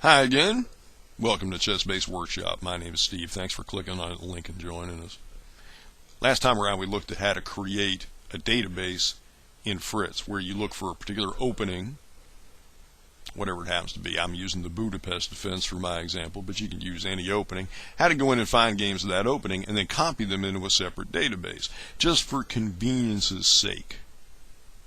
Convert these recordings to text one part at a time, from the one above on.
Hi again. Welcome to Chess Based Workshop. My name is Steve. Thanks for clicking on the link and joining us. Last time around we looked at how to create a database in Fritz where you look for a particular opening, whatever it happens to be. I'm using the Budapest defense for my example, but you can use any opening. How to go in and find games of that opening and then copy them into a separate database, just for convenience's sake.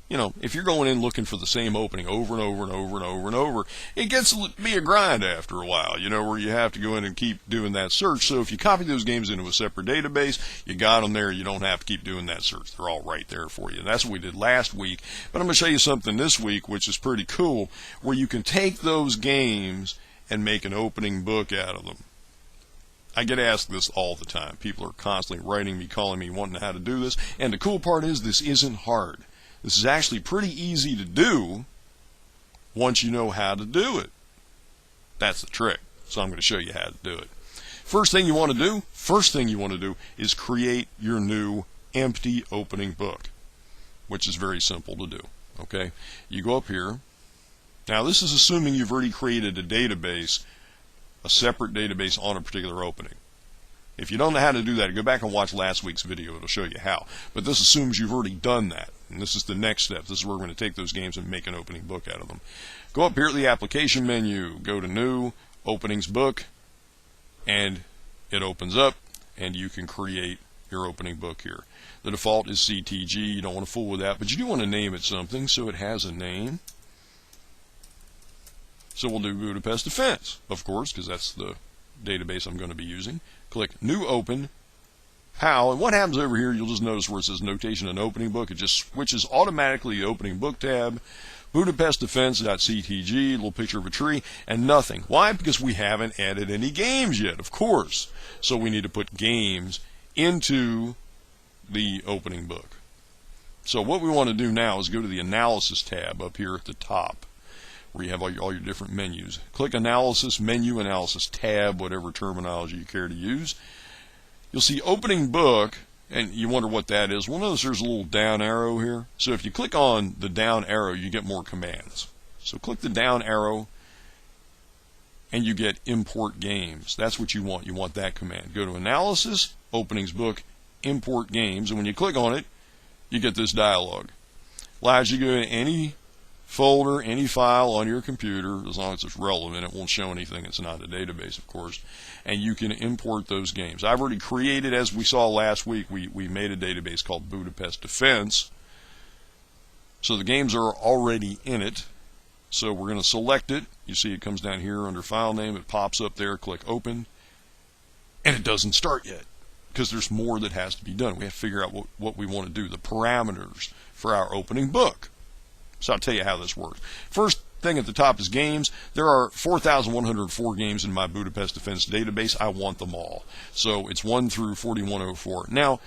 You know, if you're going in looking for the same opening over and over and over and over and over, it gets to be a grind after a while, you know, where you have to go in and keep doing that search. So if you copy those games into a separate database, you got them there, you don't have to keep doing that search. They're all right there for you. And that's what we did last week. But I'm going to show you something this week, which is pretty cool, where you can take those games and make an opening book out of them. I get asked this all the time. People are constantly writing me, calling me, wanting how to do this. And the cool part is this isn't hard. This is actually pretty easy to do once you know how to do it. That's the trick. So I'm going to show you how to do it. First thing you want to do is create your new empty opening book, which is very simple to do. Okay? You go up here. Now this is assuming you've already created a database, a separate database on a particular opening. If you don't know how to do that, go back and watch last week's video. It'll show you how. But this assumes you've already done that. And this is the next step. This is where we're going to take those games and make an opening book out of them. Go up here to the application menu. Go to New, Openings Book, and it opens up, and you can create your opening book here. The default is CTG. You don't want to fool with that, but you do want to name it something so it has a name. So we'll do Budapest Defense, of course, because that's the database I'm going to be using. Click New Open, POW, and what happens over here, you'll just notice where it says Notation and Opening Book, it just switches automatically the Opening Book tab, Budapest Defense.ctg, little picture of a tree, and nothing. Why? Because we haven't added any games yet, of course. So we need to put games into the opening book. So what we want to do now is go to the Analysis tab up here at the top, where you have all your different menus. Click Analysis, Menu, Analysis tab, whatever terminology you care to use. You'll see Opening Book, and you wonder what that is. Well, notice there's a little down arrow here. So if you click on the down arrow, you get more commands. So click the down arrow, and you get Import Games. That's what you want. You want that command. Go to Analysis, Openings Book, Import Games, and when you click on it, you get this dialog. Allows you to go to any folder, any file on your computer, as long as it's relevant. It won't show anything it's not a database, of course, and you can import those games. I've already created, as we saw last week, we made a database called Budapest Defense, so the games are already in it. So we're going to select it. You see it comes down here under file name, it pops up there, click open, and it doesn't start yet because there's more that has to be done. We have to figure out what we want to do, the parameters for our opening book. So I'll tell you how this works. First thing at the top is games. There are 4,104 games in my Budapest Defense database. I want them all. So it's 1 through 4104. Now,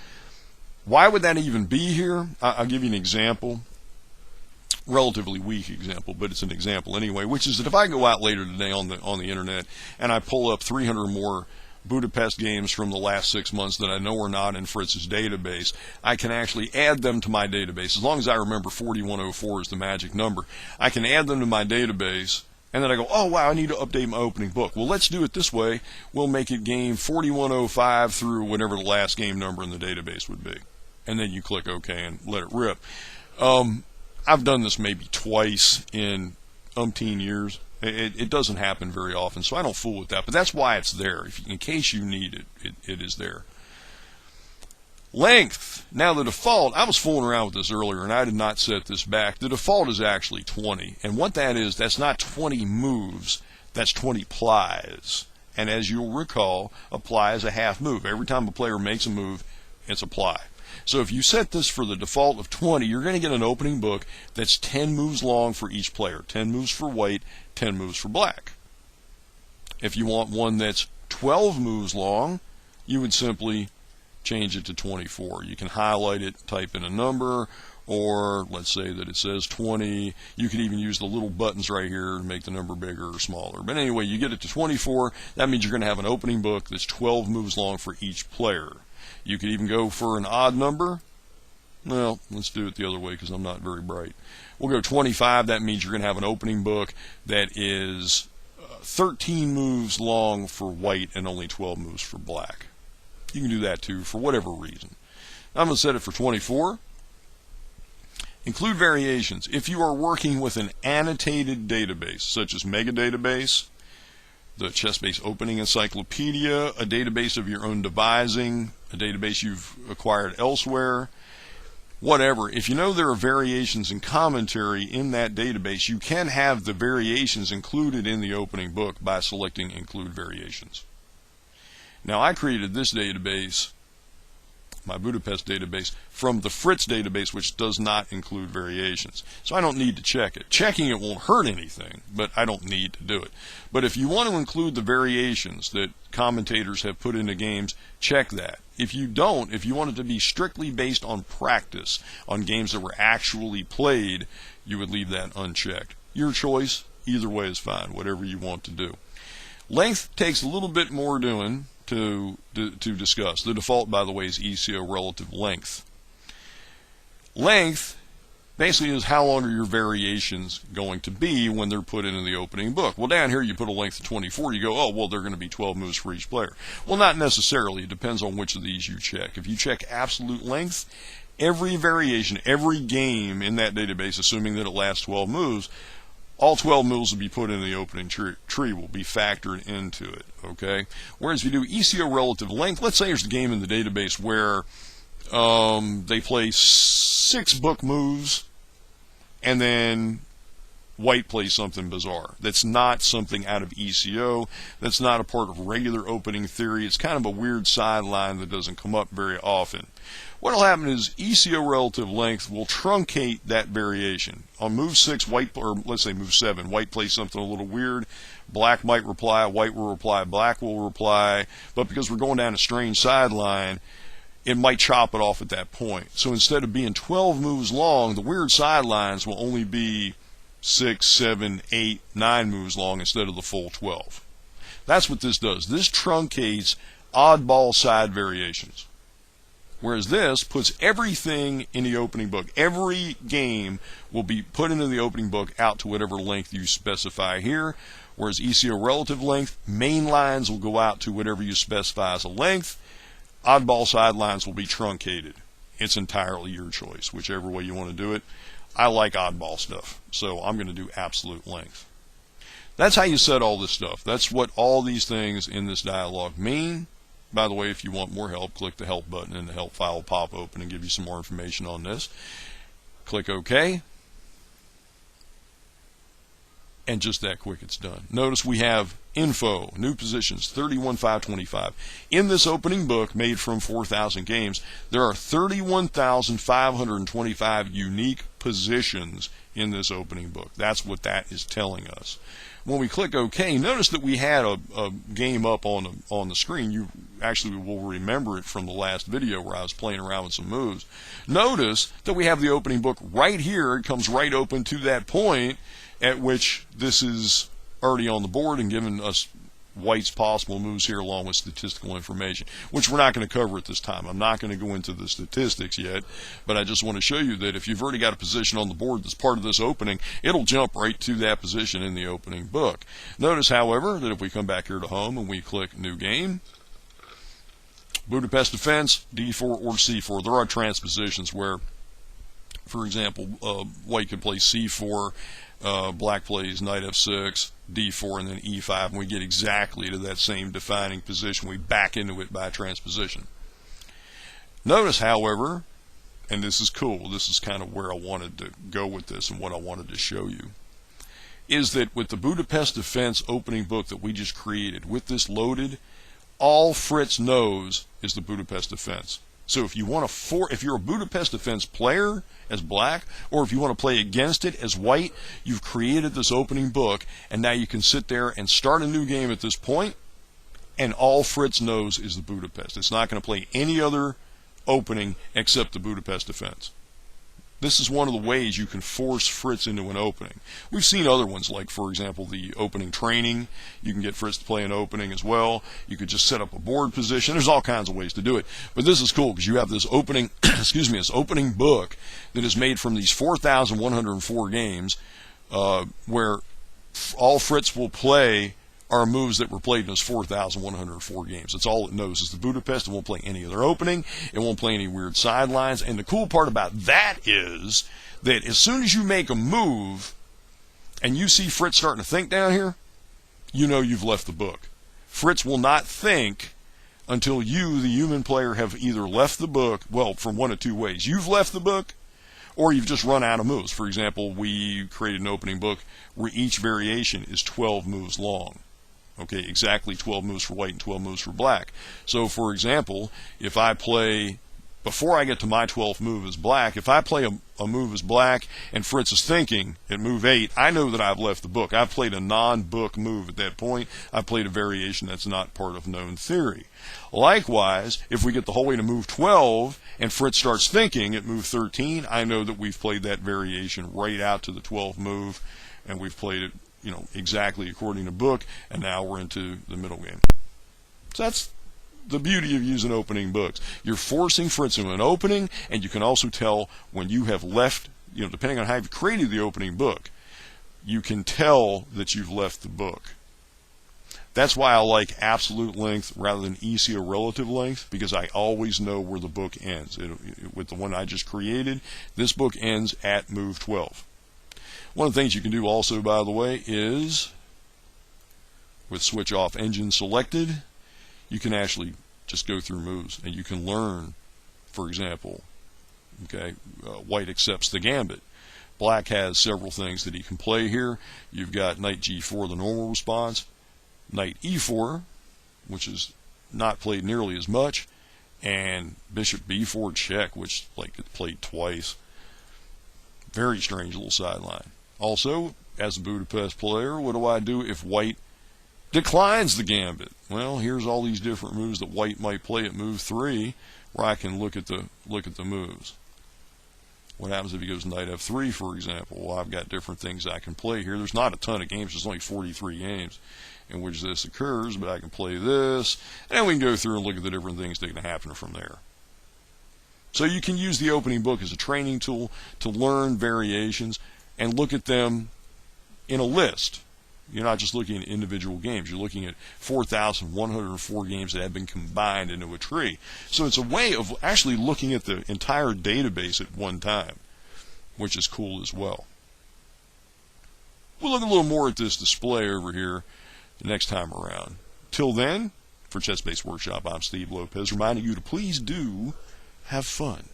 why would that even be here? I'll give you an example. Relatively weak example, but it's an example anyway, which is that if I go out later today on the internet and I pull up 300 more Budapest games from the last 6 months that I know are not in Fritz's database, I can actually add them to my database. As long as I remember 4104 is the magic number, I can add them to my database, and then I go, oh wow, I need to update my opening book. Well, let's do it this way. We'll make it game 4105 through whatever the last game number in the database would be. And then you click OK and let it rip. I've done this maybe twice in umpteen years. It doesn't happen very often, so I don't fool with that. But that's why it's there. In case you need it, it is there. Length. Now the default, I was fooling around with this earlier, and I did not set this back. The default is actually 20. And what that is, that's not 20 moves. That's 20 plies. And as you'll recall, a ply is a half move. Every time a player makes a move, it's a ply. So if you set this for the default of 20, you're going to get an opening book that's 10 moves long for each player. 10 moves for white, 10 moves for black. If you want one that's 12 moves long, you would simply change it to 24. You can highlight it, type in a number, or let's say that it says 20. You can even use the little buttons right here to make the number bigger or smaller. But anyway, you get it to 24. That means you're going to have an opening book that's 12 moves long for each player. You could even go for an odd number. Well, let's do it the other way because I'm not very bright. We'll go 25. That means you're going to have an opening book that is 13 moves long for white and only 12 moves for black. You can do that too for whatever reason. I'm going to set it for 24. Include variations. If you are working with an annotated database, such as Mega Database, the Chess-Based Opening Encyclopedia, a database of your own devising, a database you've acquired elsewhere, whatever, if you know there are variations in commentary in that database, you can have the variations included in the opening book by selecting Include Variations. Now, I created this database, my Budapest database, from the Fritz database, which does not include variations. So I don't need to check it. Checking it won't hurt anything, but I don't need to do it. But if you want to include the variations that commentators have put into games, check that. If you don't, if you want it to be strictly based on practice, on games that were actually played, you would leave that unchecked. Your choice, either way is fine, whatever you want to do. Length takes a little bit more doing to discuss. The default, by the way, is ECO relative length. Length basically is how long are your variations going to be when they're put into the opening book. Well, down here you put a length of 24, you go, oh, well, they're going to be 12 moves for each player. Well, not necessarily. It depends on which of these you check. If you check absolute length, every variation, every game in that database, assuming that it lasts 12 moves, all 12 moves will be put in the opening tree, will be factored into it, okay? Whereas if you do ECO relative length, let's say there's a game in the database where they play 6 book moves and then white plays something bizarre. That's not something out of ECO. That's not a part of regular opening theory. It's kind of a weird sideline that doesn't come up very often. What will happen is ECO relative length will truncate that variation. On move 6, white, or let's say move 7, white plays something a little weird. Black might reply, white will reply, black will reply. But because we're going down a strange sideline, it might chop it off at that point. So instead of being 12 moves long, the weird sidelines will only be 6, 7, 8, 9 moves long instead of the full 12. That's what this does. This truncates oddball side variations. Whereas this puts everything in the opening book. Every game will be put into the opening book out to whatever length you specify here. Whereas ECO relative length, main lines will go out to whatever you specify as a length. Oddball sidelines will be truncated. It's entirely your choice, whichever way you want to do it. I like oddball stuff, so I'm going to do absolute length. That's how you set all this stuff. That's what all these things in this dialog mean. By the way, if you want more help, click the help button and the help file will pop open and give you some more information on this. Click OK. And just that quick, it's done. Notice we have info, new positions, 31,525. In this opening book made from 4,000 games, there are 31,525 unique positions in this opening book. That's what that is telling us. When we click OK, notice that we had a game up on the screen. You actually will remember it from the last video where I was playing around with some moves. Notice that we have the opening book right here. It comes right open to that point at which this is already on the board and giving us white's possible moves here along with statistical information, which we're not going to cover at this time. I'm not going to go into the statistics yet, but I just want to show you that if you've already got a position on the board that's part of this opening, it'll jump right to that position in the opening book. Notice, however, that if we come back here to home and we click New Game, Budapest Defense, D4 or C4, there are transpositions where, for example, white could play C4, black plays knight f6, d4, and then e5, and we get exactly to that same defining position. We back into it by transposition. Notice, however, and this is cool, this is kind of where I wanted to go with this and what I wanted to show you, is that with the Budapest Defense opening book that we just created, with this loaded, all Fritz knows is the Budapest Defense. So if you want to if you're a Budapest Defense player as black, or if you want to play against it as white, you've created this opening book, and now you can sit there and start a new game at this point, and all Fritz knows is the Budapest. It's not going to play any other opening except the Budapest Defense. This is one of the ways you can force Fritz into an opening. We've seen other ones, like, for example, the opening training. You can get Fritz to play an opening as well. You could just set up a board position. There's all kinds of ways to do it. But this is cool because you have this opening, this opening book that is made from these 4,104 games where all Fritz will play are moves that were played in those 4,104 games. That's all it knows is the Budapest. It won't play any other opening. It won't play any weird sidelines. And the cool part about that is that as soon as you make a move and you see Fritz starting to think down here, you know you've left the book. Fritz will not think until you, the human player, have either left the book, well, from one of two ways. You've left the book, or you've just run out of moves. For example, we created an opening book where each variation is 12 moves long. Okay, exactly 12 moves for white and 12 moves for black. So, for example, if I play, before I get to my 12th move as black, if I play a move as black and Fritz is thinking at move 8, I know that I've left the book. I've played a non-book move at that point. I've played a variation that's not part of known theory. Likewise, if we get the whole way to move 12 and Fritz starts thinking at move 13, I know that we've played that variation right out to the 12th move, and we've played it, you know, exactly according to book, and now we're into the middle game. So that's the beauty of using opening books. You're forcing Fritz into an opening, and you can also tell when you have left, you know, depending on how you've created the opening book, you can tell that you've left the book. That's why I like absolute length rather than ECO relative length, because I always know where the book ends. With the one I just created, this book ends at move 12. One of the things you can do also, by the way, is with switch off engine selected, you can actually just go through moves, and you can learn, for example, okay, white accepts the Gambit. Black has several things that he can play here. You've got knight g4, the normal response, knight e4, which is not played nearly as much, and bishop b4 check, which like gets played twice. Very strange little sideline. Also, as a Budapest player, what do I do if white declines the Gambit? Well, here's all these different moves that white might play at move 3, where I can look at the moves. What happens if he goes knight f3, for example? Well, I've got different things I can play here. There's not a ton of games. There's only 43 games in which this occurs, but I can play this, and we can go through and look at the different things that can happen from there. So you can use the opening book as a training tool to learn variations and look at them in a list. You're not just looking at individual games. You're looking at 4,104 games that have been combined into a tree. So it's a way of actually looking at the entire database at one time, which is cool as well. We'll look a little more at this display over here the next time around. Till then, for Chess Based Workshop, I'm Steve Lopez, reminding you to please do have fun.